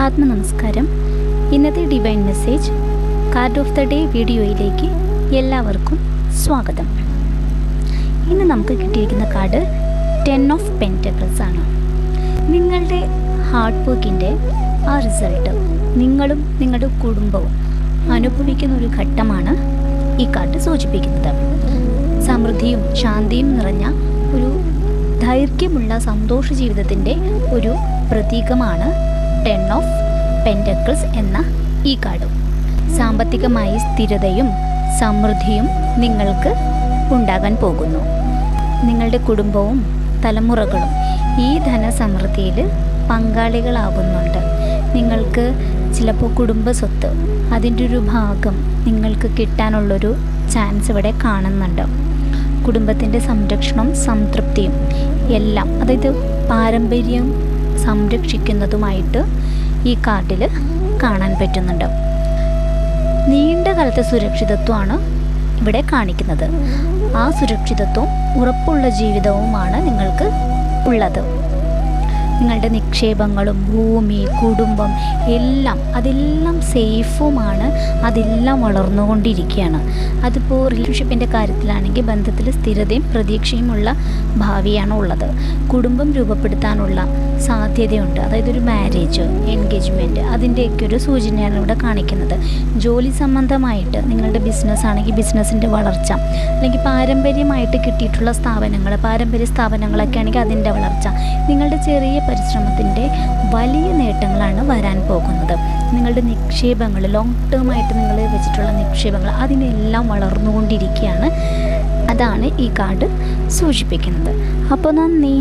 ആത്മനമസ്കാരം. ഇന്നത്തെ divine message card of the day വീഡിയോയിലേക്ക് എല്ലാവർക്കും സ്വാഗതം. ഇന്ന് നമുക്ക് കിട്ടിയിരിക്കുന്ന കാർഡ് 10 ഓഫ് പെൻറ്റക്കിൾസ് ആണ്. നിങ്ങളുടെ ഹാർഡ് വർക്കിൻ്റെ ആ റിസൾട്ട് നിങ്ങളും നിങ്ങളുടെ കുടുംബവും അനുഭവിക്കുന്ന ഒരു ഘട്ടമാണ് ഈ കാർഡ് സൂചിപ്പിക്കുന്നത്. സമൃദ്ധിയും ശാന്തിയും നിറഞ്ഞ ഒരു ദൈർഘ്യമുള്ള സന്തോഷ ജീവിതത്തിൻ്റെ ഒരു പ്രതീകമാണ് 10 ഓഫ് പെൻറ്റക്കിൾസ് എന്ന ഈ കാർഡ്. സാമ്പത്തികമായി സ്ഥിരതയും സമൃദ്ധിയും നിങ്ങൾക്ക് ഉണ്ടാകാൻ പോകുന്നു. നിങ്ങളുടെ കുടുംബവും തലമുറകളും ഈ ധനസമൃദ്ധിയിൽ പങ്കാളികളാകുന്നുണ്ട്. നിങ്ങൾക്ക് ചിലപ്പോൾ കുടുംബ സ്വത്ത് അതിൻ്റെ ഒരു ഭാഗം നിങ്ങൾക്ക് കിട്ടാനുള്ളൊരു ചാൻസ് ഇവിടെ കാണുന്നുണ്ട്. കുടുംബത്തിൻ്റെ സംരക്ഷണം സംതൃപ്തിയും എല്ലാം, അതായത് പാരമ്പര്യം സംരക്ഷിക്കുന്നതുമായിട്ട് ഈ കാർഡിൽ കാണാൻ പറ്റുന്നുണ്ട്. നീണ്ട കാലത്തെ സുരക്ഷിതത്വമാണ് ഇവിടെ കാണിക്കുന്നത്. ആ സുരക്ഷിതത്വം ഉറപ്പുള്ള ജീവിതവുമാണ് നിങ്ങൾക്ക് ഉള്ളത്. നിങ്ങളുടെ നിക്ഷേപങ്ങളും ഭൂമി, കുടുംബം അതെല്ലാം സേഫുമാണ്. അതെല്ലാം വളർന്നുകൊണ്ടിരിക്കുകയാണ്. അതിപ്പോൾ റിലേഷൻഷിപ്പിൻ്റെ കാര്യത്തിലാണെങ്കിൽ ബന്ധത്തിൽ സ്ഥിരതയും പ്രതീക്ഷയുമുള്ള ഭാവിയാണ് ഉള്ളത്. കുടുംബം രൂപപ്പെടുത്താനുള്ള സാധ്യതയുണ്ട്. അതായത് ഒരു മാരേജ്, എൻഗേജ്മെൻറ്റ്, അതിൻ്റെയൊക്കെ ഒരു സൂചനയാണ് ഇവിടെ കാണിക്കുന്നത്. ജോലി സംബന്ധമായിട്ട് നിങ്ങളുടെ ബിസിനസ് ആണെങ്കിൽ ബിസിനസ്സിൻ്റെ വളർച്ച, അല്ലെങ്കിൽ പാരമ്പര്യമായിട്ട് കിട്ടിയിട്ടുള്ള പാരമ്പര്യ സ്ഥാപനങ്ങളൊക്കെ ആണെങ്കിൽ അതിൻ്റെ വളർച്ച, നിങ്ങളുടെ ചെറിയ പരിശ്രമത്തിൻ്റെ വലിയ നേട്ടങ്ങളാണ് വരാൻ പോകുന്നത്. നിങ്ങളുടെ നിക്ഷേപങ്ങൾ, ലോങ് ടേം ആയിട്ട് നിങ്ങൾ വെച്ചിട്ടുള്ള നിക്ഷേപങ്ങൾ അതിനെല്ലാം വളർന്നുകൊണ്ടിരിക്കുകയാണ്. അതാണ് ഈ കാർഡ് സൂചിപ്പിക്കുന്നത്. അപ്പോൾ നന്ദി.